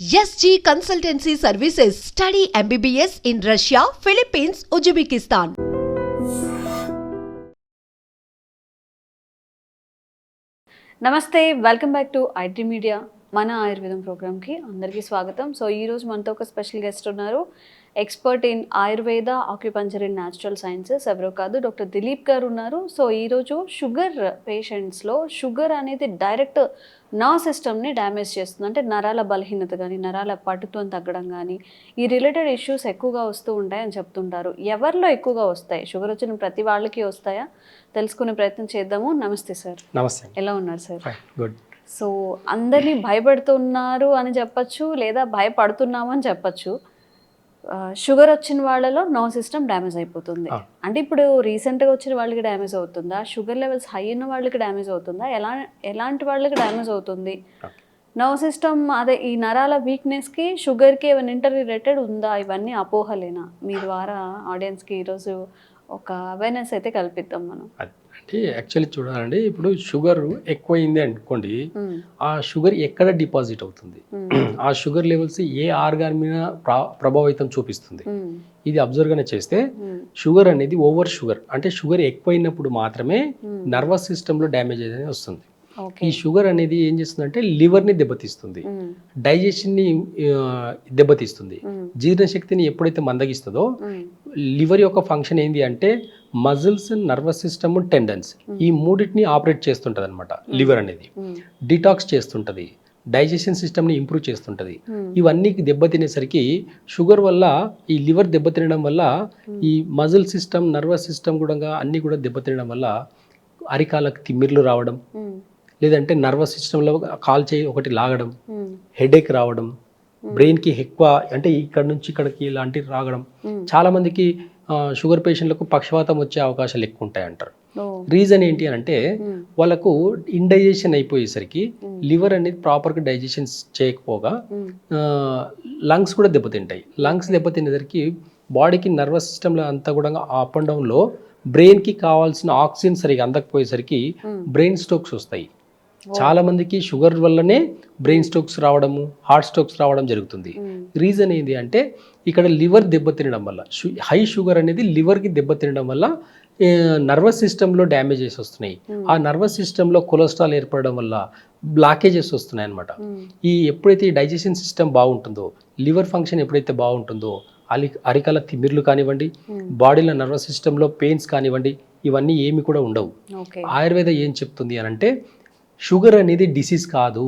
SG Consultancy Services. Study MBBS in Russia, Philippines, Uzbekistan. నమస్తే, welcome back to IT media. మన ఆయుర్వేదం ప్రోగ్రామ్కి అందరికీ స్వాగతం. సో ఈరోజు మనతో ఒక స్పెషల్ గెస్ట్ ఉన్నారు. Expert in Ayurveda, acupuncture in natural sciences, ఎవరో కాదు, డాక్టర్ దిలీప్ గారు ఉన్నారు. సో ఈరోజు షుగర్ పేషెంట్స్లో షుగర్ అనేది డైరెక్ట్ నర్వ్ సిస్టమ్ని డ్యామేజ్ చేస్తుంది. అంటే నరాల బలహీనత కానీ, నరాల పటుత్వం తగ్గడం కానీ, ఈ రిలేటెడ్ ఇష్యూస్ ఎక్కువగా వస్తూ ఉంటాయని చెప్తుంటారు. ఎవరిలో ఎక్కువగా వస్తాయి? షుగర్ వచ్చిన ప్రతి వాళ్ళకి వస్తాయా? తెలుసుకునే ప్రయత్నం చేద్దాము. నమస్తే సార్. నమస్తే. ఎలా ఉన్నారు సార్? గుడ్. సో అందరినీ భయపెడుతున్నారు అని చెప్పచ్చు, లేదా భయపడుతున్నాము అని చెప్పచ్చు. షుగర్ వచ్చిన వాళ్ళలో నర్వ్ సిస్టమ్ డ్యామేజ్ అయిపోతుంది. అంటే ఇప్పుడు రీసెంట్గా వచ్చిన వాళ్ళకి డ్యామేజ్ అవుతుందా? షుగర్ లెవెల్స్ హై ఉన్న వాళ్ళకి డ్యామేజ్ అవుతుందా? ఎలాంటి వాళ్ళకి డ్యామేజ్ అవుతుంది? నర్వ్ సిస్టమ్ అదే ఈ నరాల వీక్నెస్కి షుగర్కి ఏమైనా ఇంటర్ రిలేటెడ్ ఉందా? ఇవన్నీ అపోహలేనా? మీ ద్వారా ఆడియన్స్కి ఈరోజు ఒక అవేర్నెస్ అయితే కల్పిద్దాం మనం. అంటే యాక్చువల్లీ చూడాలండి, ఇప్పుడు షుగర్ ఎక్కువైంది అనుకోండి, ఆ షుగర్ ఎక్కడ డిపాజిట్ అవుతుంది, ఆ షుగర్ లెవెల్స్ ఏ ఆర్గాన్ మీద ప్రభావితం చూపిస్తుంది, ఇది అబ్జర్వ్గానే చేస్తే షుగర్ అనేది ఓవర్ షుగర్, అంటే షుగర్ ఎక్కువైనప్పుడు మాత్రమే నర్వస్ సిస్టంలో డ్యామేజ్ అనేది వస్తుంది. ఈ షుగర్ అనేది ఏం చేస్తుందంటే లివర్ని దెబ్బతీస్తుంది, డైజెషన్ని దెబ్బతీస్తుంది, జీర్ణశక్తిని ఎప్పుడైతే మందగిస్తుందో లివర్ యొక్క ఫంక్షన్ ఏంటి అంటే మజిల్స్, నర్వస్ సిస్టమ్, టెండన్స్, ఈ మూడింటిని ఆపరేట్ చేస్తుంటుంది అనమాట. లివర్ అనేది డిటాక్స్ చేస్తుంటుంది, డైజెషన్ సిస్టమ్ని ఇంప్రూవ్ చేస్తుంటుంది. ఇవన్నీ దెబ్బతినేసరికి షుగర్ వల్ల, ఈ లివర్ దెబ్బతినడం వల్ల ఈ మజిల్ సిస్టమ్, నర్వస్ సిస్టమ్ కూడా అన్నీ కూడా దెబ్బతినడం వల్ల అరికాలకు తిమ్మిర్లు రావడం, లేదంటే నర్వస్ సిస్టంలో కాల్ చేయి ఒకటి లాగడం, హెడేక్ రావడం, బ్రెయిన్కి ఎక్కువ అంటే ఇక్కడ నుంచి ఇక్కడికి ఇలాంటివి రాగడం. చాలామందికి షుగర్ పేషెంట్లకు పక్షవాతం వచ్చే అవకాశాలు ఎక్కువ ఉంటాయి అంటారు. రీజన్ ఏంటి అని అంటే వాళ్ళకు ఇండైజెషన్ అయిపోయేసరికి లివర్ అనేది ప్రాపర్గా డైజెషన్ చేయకపోగా లంగ్స్ కూడా దెబ్బతింటాయి. లంగ్స్ దెబ్బతినేసరికి బాడీకి నర్వస్ సిస్టంలో అంతా కూడా అప్ అండ్ డౌన్లో బ్రెయిన్కి కావాల్సిన ఆక్సిజన్ సరిగా అందకపోయేసరికి బ్రెయిన్ స్ట్రోక్స్ వస్తాయి. చాలా మందికి షుగర్ వల్లనే బ్రెయిన్ స్ట్రోక్స్ రావడము, హార్ట్ స్ట్రోక్స్ రావడం జరుగుతుంది. రీజన్ ఏంటి అంటే ఇక్కడ లివర్ దెబ్బతినడం వల్ల, హై షుగర్ అనేది లివర్కి దెబ్బతినడం వల్ల నర్వస్ సిస్టంలో డ్యామేజెస్ వస్తున్నాయి. ఆ నర్వస్ సిస్టంలో కొలెస్ట్రాల్ ఏర్పడడం వల్ల బ్లాకేజెస్ వస్తున్నాయి అనమాట. ఎప్పుడైతే ఈ డైజెషన్ సిస్టమ్ బాగుంటుందో, లివర్ ఫంక్షన్ ఎప్పుడైతే బాగుంటుందో అరికాల తిమ్మిర్లు కానివ్వండి, బాడీలో నర్వస్ సిస్టంలో పెయిన్స్ కానివ్వండి, ఇవన్నీ ఏమి కూడా ఉండవు. ఆయుర్వేద ఏం చెప్తుంది అని అంటే షుగర్ అనేది డిసీజ్ కాదు.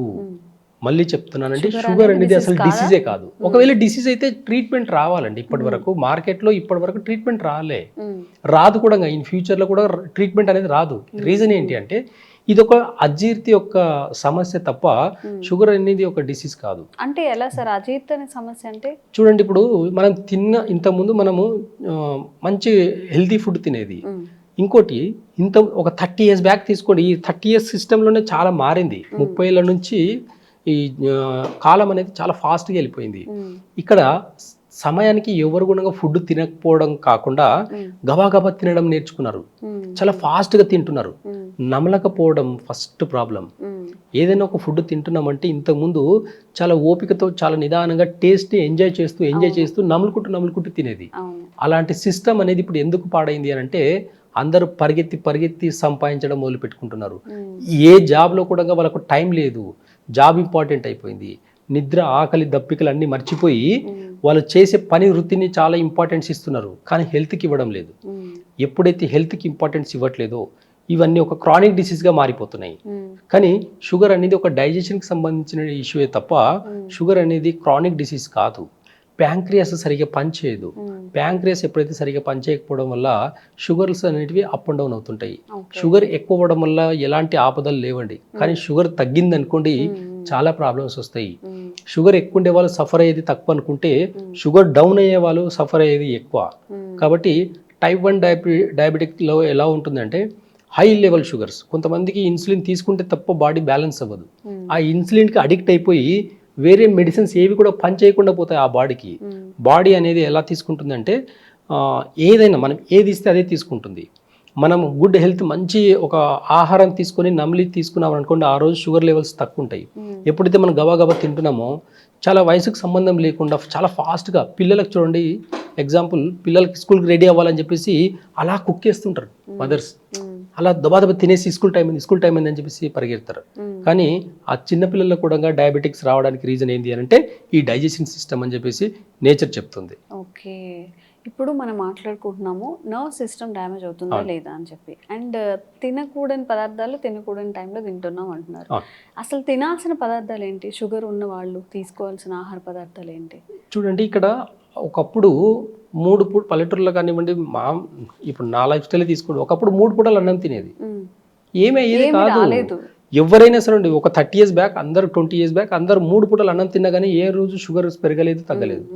మళ్ళీ చెప్తున్నానంటే షుగర్ అనేది అసలు డిసీజే కాదు. ఒకవేళ డిసీజ్ అయితే ట్రీట్మెంట్ రావాలండి. ఇప్పటి వరకు మార్కెట్లో ఇప్పటి వరకు ట్రీట్మెంట్ రాదు కూడా. ఇన్ ఫ్యూచర్లో కూడా ట్రీట్మెంట్ అనేది రాదు. రీజన్ ఏంటి అంటే ఇది ఒక అజీర్తి యొక్క సమస్య తప్ప షుగర్ అనేది ఒక డిసీజ్ కాదు. అంటే ఎలా సార్ అజీర్తి అనే సమస్య అంటే? చూడండి, ఇప్పుడు మనం ఇంతకుముందు మనము మంచి హెల్తీ ఫుడ్ తినేది. ఇంకోటి ఒక 30 years బ్యాక్ తీసుకోండి, ఈ 30 years సిస్టంలోనే చాలా మారింది. 30 ఏళ్ళ నుంచి ఈ కాలం అనేది చాలా ఫాస్ట్గా వెళ్ళిపోయింది. ఇక్కడ సమయానికి ఎవరు కూడా ఫుడ్ తినకపోవడం కాకుండా గబాగబా తినడం నేర్చుకున్నారు. చాలా ఫాస్ట్గా తింటున్నారు. నమలకపోవడం ఫస్ట్ ప్రాబ్లం. ఏదైనా ఒక ఫుడ్ తింటున్నామంటే ఇంతకుముందు చాలా ఓపికతో, చాలా నిదానంగా టేస్ట్ని ఎంజాయ్ చేస్తూ నములుకుంటూ తినేది. అలాంటి సిస్టమ్ అనేది ఇప్పుడు ఎందుకు పాడైంది అని అంటే అందరూ పరిగెత్తి సంపాదించడం మొదలు పెట్టుకుంటున్నారు. ఏ జాబ్లో కూడా వాళ్ళకు టైం లేదు. జాబ్ ఇంపార్టెంట్ అయిపోయింది. నిద్ర, ఆకలి, దప్పికలు అన్నీ మర్చిపోయి వాళ్ళు చేసే పని వృత్తిని చాలా ఇంపార్టెన్స్ ఇస్తున్నారు, కానీ హెల్త్కి ఇవ్వడం లేదు. ఎప్పుడైతే హెల్త్కి ఇంపార్టెన్స్ ఇవ్వట్లేదో ఇవన్నీ ఒక క్రానిక్ డిసీజ్గా మారిపోతున్నాయి. కానీ షుగర్ అనేది ఒక డైజెషన్కి సంబంధించిన ఇష్యూయే తప్ప షుగర్ అనేది క్రానిక్ డిసీజ్ కాదు. ప్యాంక్రియాస్ సరిగ్గా పనిచేయదు. ప్యాంక్రియాస్ ఎప్పుడైతే సరిగ్గా పనిచేయకపోవడం వల్ల షుగర్స్ అనేటివి అప్ అండ్ డౌన్ అవుతుంటాయి. షుగర్ ఎక్కువ అవ్వడం వల్ల ఎలాంటి ఆపదలు లేవండి, కానీ షుగర్ తగ్గింది అనుకోండి చాలా ప్రాబ్లమ్స్ వస్తాయి. షుగర్ ఎక్కువ ఉండే వాళ్ళు సఫర్ అయ్యేది తక్కువ అనుకుంటే షుగర్ డౌన్ అయ్యే వాళ్ళు సఫర్ అయ్యేది ఎక్కువ. కాబట్టి టైప్ 1 డయాబెటిక్లో ఎలా ఉంటుందంటే హై లెవెల్ షుగర్స్. కొంతమందికి ఇన్సులిన్ తీసుకుంటే తప్ప బాడీ బ్యాలెన్స్ అవ్వదు. ఆ ఇన్సులిన్కి అడిక్ట్ అయిపోయి వేరే మెడిసిన్స్ ఏవి కూడా పని చేయకుండా పోతాయి ఆ బాడీకి. బాడీ అనేది ఎలా తీసుకుంటుందంటే ఏదైనా మనం ఏది ఇస్తే అదే తీసుకుంటుంది. మనం గుడ్ హెల్త్ మంచి ఒక ఆహారం తీసుకొని నమిలి తీసుకున్నాం అనుకోండి, ఆ రోజు షుగర్ లెవెల్స్ తక్కువ ఉంటాయి. ఎప్పుడైతే మనం గబా తింటున్నామో చాలా వయసుకు సంబంధం లేకుండా చాలా ఫాస్ట్గా పిల్లలకు చూడండి, ఎగ్జాంపుల్ పిల్లలకి స్కూల్కి రెడీ అవ్వాలని చెప్పేసి అలా కుక్ చేస్తుంటారు మదర్స్. అలా దబాదబా తినేసి స్కూల్ టైం అయింది అని చెప్పేసి పరిగెడతారు. కానీ ఆ చిన్నపిల్లల్లో కూడా డయాబెటిక్స్ రావడానికి రీజన్ ఏంటి అని అంటే ఈ డైజెషన్ సిస్టమ్ అని చెప్పేసి నేచర్ చెప్తుంది. ఓకే, ఇప్పుడు మనం మాట్లాడుకుంటున్నాము నర్వ్ సిస్టమ్ డ్యామేజ్ అవుతుందా లేదా అని చెప్పి, అండ్ తినకూడని పదార్థాలు తినకూడని టైంలో తింటున్నాం అంటున్నారు. అసలు తినాల్సిన పదార్థాలు ఏంటి? షుగర్ ఉన్న వాళ్ళు తీసుకోవాల్సిన ఆహార పదార్థాలు ఏంటి? చూడండి, ఇక్కడ ఒకప్పుడు 3 పూట పల్లెటూరులో కానివ్వండి, ఇప్పుడు నా లైఫ్ స్టైల్ తీసుకోండి, ఒకప్పుడు 3 పూటలు అన్నం తినేది, ఏమయ్యేది కాదు. ఎవరైనా సరే ఒక 30 years బ్యాక్ అందరూ 20 years బ్యాక్ అందరూ 3 పూటలు అన్నం తిన్నా కానీ ఏ రోజు షుగర్ పెరగలేదు, తగ్గలేదు,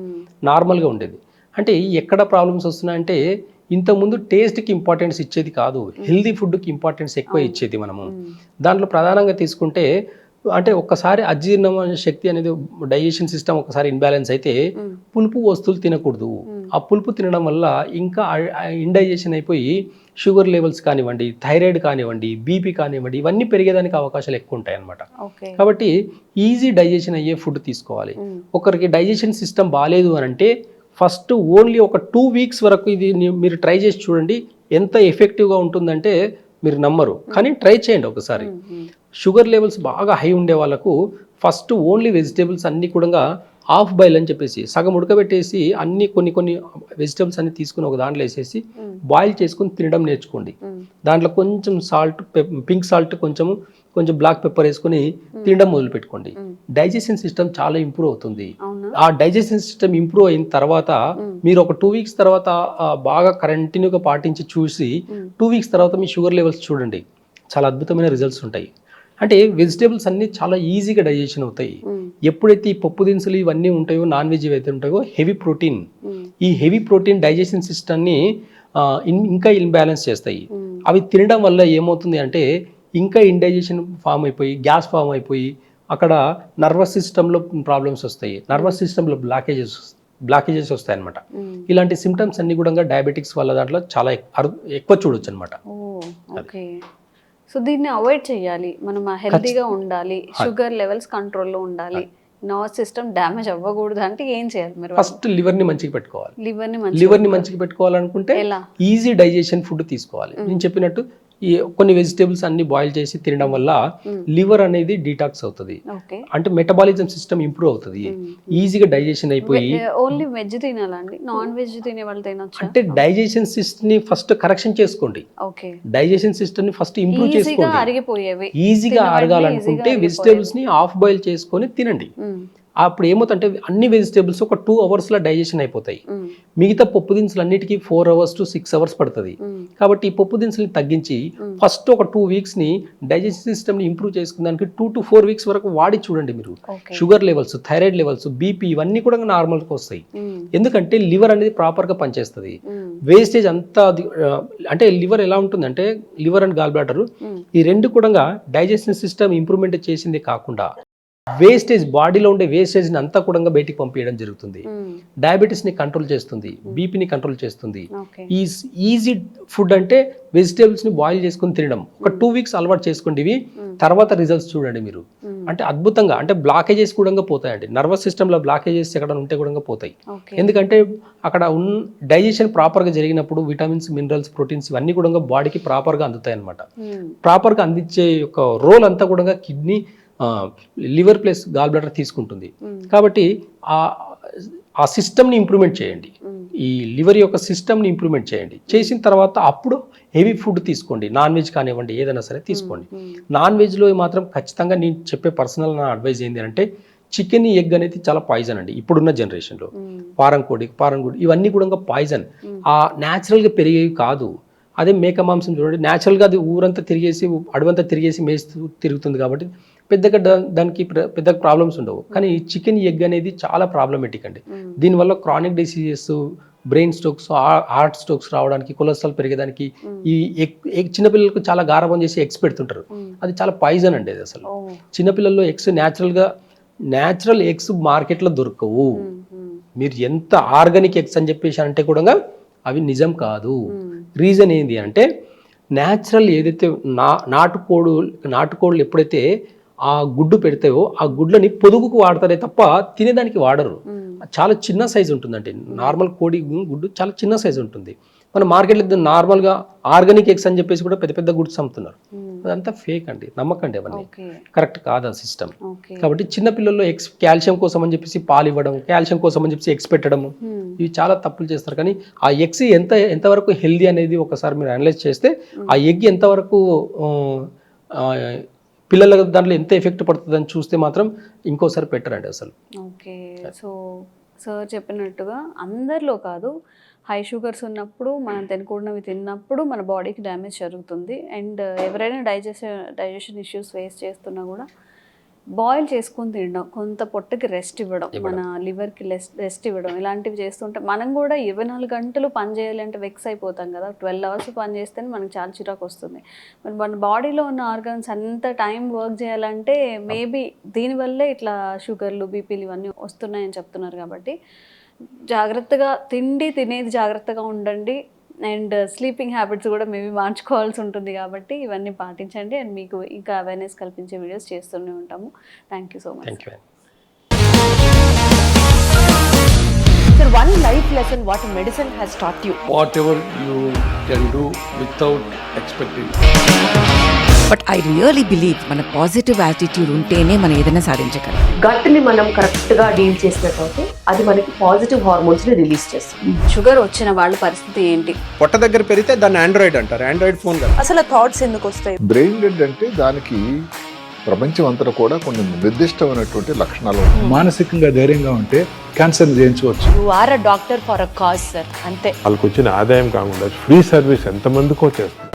నార్మల్గా ఉండేది. అంటే ఎక్కడ ప్రాబ్లమ్స్ వస్తున్నాయంటే ఇంతకుముందు టేస్ట్కి ఇంపార్టెన్స్ ఇచ్చేది కాదు, హెల్దీ ఫుడ్కి ఇంపార్టెన్స్ ఎక్కువ ఇచ్చేది మనము. దాంట్లో ప్రధానంగా తీసుకుంటే అంటే ఒక్కసారి అజీర్ణ శక్తి అనేది డైజెషన్ సిస్టమ్ ఒకసారి ఇన్బ్యాలెన్స్ అయితే పులుపు వస్తువులు తినకూడదు. ఆ పులుపు తినడం వల్ల ఇంకా ఇండైజెషన్ అయిపోయి షుగర్ లెవెల్స్ కానివ్వండి, థైరాయిడ్ కానివ్వండి, బీపీ కానివ్వండి, ఇవన్నీ పెరిగేదానికి అవకాశాలు ఎక్కువ ఉంటాయి అన్నమాట. కాబట్టి ఈజీ డైజెషన్ అయ్యే ఫుడ్ తీసుకోవాలి. ఒకరికి డైజెషన్ సిస్టమ్ బాగాలేదు అని అంటే ఫస్ట్ ఓన్లీ ఒక 2 weeks వరకు ఇది మీరు ట్రై చేసి చూడండి, ఎంత ఎఫెక్టివ్గా ఉంటుందంటే మీరు నమ్మరు, కానీ ట్రై చేయండి ఒకసారి. షుగర్ లెవెల్స్ బాగా హై ఉండే వాళ్ళకు ఫస్ట్ ఓన్లీ వెజిటేబుల్స్ అన్నీ కూడా హాఫ్ బాయిల్ అని చెప్పేసి సగం ఉడకబెట్టేసి అన్ని కొన్ని వెజిటేబుల్స్ అన్ని తీసుకుని ఒక దాంట్లో వేసేసి బాయిల్ చేసుకుని తినడం నేర్చుకోండి. దాంట్లో కొంచెం సాల్ట్, పింక్ సాల్ట్, కొంచెం బ్లాక్ పెప్పర్ వేసుకుని తినడం మొదలు పెట్టుకోండి. డైజెషన్ సిస్టమ్ చాలా ఇంప్రూవ్ అవుతుంది. ఆ డైజెషన్ సిస్టమ్ ఇంప్రూవ్ అయిన తర్వాత మీరు ఒక 2 weeks తర్వాత బాగా కంటిన్యూగా పాటించి చూసి 2 weeks తర్వాత మీ షుగర్ లెవెల్స్ చూడండి, చాలా అద్భుతమైన రిజల్ట్స్ ఉంటాయి. అంటే వెజిటేబుల్స్ అన్ని చాలా ఈజీగా డైజెషన్ అవుతాయి. ఎప్పుడైతే ఈ పప్పు దినుసులు ఇవన్నీ ఉంటాయో, నాన్ వెజ్ అయితే ఉంటాయో, హెవీ ప్రోటీన్, ఈ హెవీ ప్రోటీన్ డైజెషన్ సిస్టమ్ని ఇంకా ఇన్బ్యాలెన్స్ చేస్తాయి. అవి తినడం వల్ల ఏమవుతుంది అంటే ఇంకా ఇండైజెషన్ ఫామ్ అయిపోయి, గ్యాస్ ఫామ్ అయిపోయి అక్కడ నర్వస్ సిస్టంలో ప్రాబ్లమ్స్ వస్తాయి, నర్వస్ సిస్టంలో బ్లాకేజెస్ వస్తాయి అనమాట. ఇలాంటి సిమ్టమ్స్ అన్ని కూడా డయాబెటిక్స్ వల్ల దాంట్లో చాలా ఎక్కువ చూడొచ్చు అనమాట. సో దీన్ని అవాయిడ్ చేయాలి, మనం హెల్తీగా ఉండాలి, షుగర్ లెవెల్స్ కంట్రోల్లో ఉండాలి, నర్వ్ సిస్టమ్ డ్యామేజ్ అవ్వకూడదు అంటే ఏం చేయాలి? మీరు ఫస్ట్ లివర్ని మంచిగా పెట్టుకోవాలి. లివర్ని మంచిగా పెట్టుకోవాలనుకుంటే ఈజీ డైజెషన్ ఫుడ్ తీసుకోవాలి. నేను చెప్పినట్టు ఈ కొన్ని వెజిటేబుల్స్ అన్ని బాయిల్ చేసి తినడం వల్ల లివర్ అనేది డీటాక్స్ అవుతుంది, అంటే మెటబాలిజం సిస్టమ్ ఇంప్రూవ్ అవుతుంది, ఈజీగా డైజెషన్ అయిపోయి. ఓన్లీ వెజ్ తినాలండి, నాన్ వెజ్ తినే వాళ్ళు తినొచ్చు అంటే డైజెషన్ సిస్టమ్ ని ఫస్ట్ కరెక్షన్ చేసుకోండి. డైజెషన్ సిస్టమ్ ని ఫస్ట్ ఇంప్రూవ్ చేసుకోండి. ఈజీగా అరగాలనుకుంటే వెజిటేబుల్స్ ని హాఫ్ బాయిల్ చేసుకొని తినండి. అప్పుడు ఏమవుతుందంటే అన్ని వెజిటేబుల్స్ ఒక 2 hours డైజెషన్ అయిపోతాయి. మిగతా పప్పు దినుసులు అన్నిటికీ 4 hours to 6 hours పడుతుంది. కాబట్టి ఈ పప్పు దినుసులు తగ్గించి ఫస్ట్ ఒక 2 weeks డైజెషన్ సిస్టమ్ ని ఇంప్రూవ్ చేసుకున్నానికి 2 to 4 weeks వరకు వాడి చూడండి. మీరు sugar levels, thyroid levels, BP ఇవన్నీ కూడా నార్మల్గా వస్తాయి. ఎందుకంటే లివర్ అనేది ప్రాపర్గా పనిచేస్తుంది. వేస్టేజ్ అంతా అంటే లివర్ ఎలా ఉంటుందంటే లివర్ అండ్ గాల్ బ్లాడర్ ఈ రెండు కూడా డైజెషన్ సిస్టమ్ ఇంప్రూవ్మెంట్ చేసిందే కాకుండా వేస్టేజ్, బాడీలో ఉండే వేస్టేజ్ని అంతా కూడా బయటికి పంపించడం జరుగుతుంది. డయాబెటీస్ని కంట్రోల్ చేస్తుంది, బీపీని కంట్రోల్ చేస్తుంది. ఈజీ ఫుడ్ అంటే వెజిటేబుల్స్ని బాయిల్ చేసుకుని తినడం ఒక 2 weeks అలవాటు చేసుకోండి. ఇవి తర్వాత రిజల్ట్స్ చూడండి మీరు, అంటే అద్భుతంగా, అంటే బ్లాకేజెస్ కూడా పోతాయండి. నర్వస్ సిస్టంలో బ్లాకేజెస్ ఎక్కడ ఉంటే కూడా పోతాయి. ఎందుకంటే అక్కడ డైజెషన్ ప్రాపర్గా జరిగినప్పుడు విటమిన్స్, మినరల్స్, ప్రోటీన్స్ ఇవన్నీ కూడా బాడీకి ప్రాపర్గా అందుతాయి అనమాట. ప్రాపర్గా అందించే యొక్క రోల్ అంతా కూడా kidney, liver plus gall bladder తీసుకుంటుంది. కాబట్టి ఆ సిస్టమ్ని ఇంప్రూవ్మెంట్ చేయండి, ఈ లివర్ యొక్క సిస్టమ్ని ఇంప్రూవ్మెంట్ చేయండి. చేసిన తర్వాత అప్పుడు హెవీ ఫుడ్ తీసుకోండి, నాన్ వెజ్ కానివ్వండి, ఏదైనా సరే తీసుకోండి. నాన్ వెజ్లో మాత్రం ఖచ్చితంగా నేను చెప్పే పర్సనల్ నా అడ్వైజ్ ఏంటి అంటే చికెన్, ఎగ్ అనేది చాలా పాయిజన్ అండి ఇప్పుడున్న జనరేషన్లో. పారంకోడి ఇవన్నీ కూడా పాయిజన్, ఆ న్యాచురల్గా పెరిగేవి కాదు. అదే మేక మాంసం చూడండి, న్యాచురల్గా అది ఊరంతా తిరిగేసి, అడవంతా తిరిగేసి మేస్తూ తిరుగుతుంది కాబట్టి పెద్దగా దానికి పెద్ద ప్రాబ్లమ్స్ ఉండవు. కానీ చికెన్, ఎగ్ అనేది చాలా ప్రాబ్లమేటిక్ అండి. దీనివల్ల chronic diseases, brain strokes, heart strokes రావడానికి, కొలెస్ట్రాల్ పెరిగేదానికి, ఈ చిన్నపిల్లలకు చాలా గారాబం చేసి ఎగ్స్ పెడుతుంటారు, అది చాలా పాయిజన్ అండి. అది అసలు చిన్నపిల్లల్లో ఎగ్స్ న్యాచురల్ ఎగ్స్ మార్కెట్లో దొరకవు. మీరు ఎంత ఆర్గానిక్ ఎగ్స్ అని చెప్పేసి అంటే కూడా అవి నిజం కాదు. రీజన్ ఏంటి అంటే న్యాచురల్ ఏదైతే నాటుకోళ్ళు ఎప్పుడైతే ఆ గుడ్డు పెడతాయో ఆ గుడ్లని పొదుగుకు వాడతారే తప్ప తినేదానికి వాడరు. చాలా చిన్న సైజు ఉంటుందండి. నార్మల్ కోడి గుడ్డు చాలా చిన్న సైజు ఉంటుంది. మన మార్కెట్లో నార్మల్గా ఆర్గానిక్ ఎగ్స్ అని చెప్పేసి కూడా పెద్ద పెద్ద గుడ్స్ అమ్ముతున్నారు. అదంతా ఫేక్ అండి, నమ్మకండి, అవన్నీ కరెక్ట్ కాదు ఆ సిస్టమ్. కాబట్టి చిన్న పిల్లల్లో ఎగ్స్ కాల్షియం కోసం అని చెప్పేసి పాలు ఇవ్వడం, కాల్షియం కోసం అని చెప్పేసి ఎగ్స్ పెట్టడము, ఇవి చాలా తప్పులు చేస్తారు. కానీ ఆ ఎగ్స్ ఎంతవరకు హెల్దీ అనేది ఒకసారి మీరు అనలైజ్ చేస్తే ఆ ఎగ్ ఎంతవరకు పిల్లల దాంట్లో ఎంత ఎఫెక్ట్ పడుతుందని చూస్తే మాత్రం ఇంకోసారి పెట్టరండి అసలు. ఓకే, సో సార్ చెప్పినట్టుగా అందరిలో కాదు, హై షుగర్స్ ఉన్నప్పుడు మనం తినకూడనివి తిన్నప్పుడు మన బాడీకి డ్యామేజ్ జరుగుతుంది. అండ్ ఎవరైనా డైజెషన్ ఇష్యూస్ ఫేస్ చేస్తున్నా కూడా బాయిల్ చేసుకొని తినడం, కొంత పొట్టకి రెస్ట్ ఇవ్వడం, మన లివర్కి రెస్ట్ ఇవ్వడం, ఇలాంటివి చేస్తుంటే మనం కూడా 24 గంటలు పని చేయాలి అంటే వెక్స్ అయిపోతాం కదా. 12 అవర్స్ పని చేస్తేనే మనకు చాలా చిరాకు వస్తుంది. మరి మన బాడీలో ఉన్న ఆర్గన్స్ అంత టైం వర్క్ చేయాలంటే మేబీ దీనివల్లే ఇట్లా షుగర్లు, బీపీలు ఇవన్నీ వస్తున్నాయని చెప్తున్నారు. కాబట్టి జాగ్రత్తగా తినేది జాగ్రత్తగా ఉండండి. అండ్ స్లీపింగ్ హ్యాబిట్స్ కూడా మేబీ మార్చుకోవాల్సి ఉంటుంది. కాబట్టి ఇవన్నీ పాటించండి. అండ్ మీకు ఇంకా అవేర్నెస్ కల్పించే వీడియోస్ చేస్తూనే ఉంటాము. Thank you so much. Thank you. Sir, one life lesson what medicine has taught you. Whatever you can do without expecting. But I really believe మన పాజిటివ్ యాటిట్యూడ్ ఉంటేనే మనం ఏదైనా సాధించగలం. గట్ని మనం కరెక్ట్గా డీల్ చేసినట్లయితే అది మనకి పాజిటివ్ హార్మోన్స్ని రిలీజ్ చేస్తుంది. షుగర్ వచ్చిన వాళ్ళ పరిస్థితి ఏంటి? పొట్ట దగ్గర పెరిగితే దాన్ని ఆండ్రాయిడ్ అంటారు, ఆండ్రాయిడ్ ఫోన్ కదా. అసలు థాట్స్ ఎందుకు వస్తాయి? బ్రెయిన్ డెడ్ అంటే దానికి ప్రపంచం అంతా కూడా కొన్ని నిర్దిష్టమైనటువంటి లక్షణాలు ఉంటాయి. మానసికంగా ధైర్యంగా ఉంటే క్యాన్సర్ జయించవచ్చు. You are a doctor for a cause sir, అంతే. వాళ్ళకి వచ్చిన ఆదాయం కాకుండా ఫ్రీ సర్వీస్ ఎంతమందికో చేస్తుంది.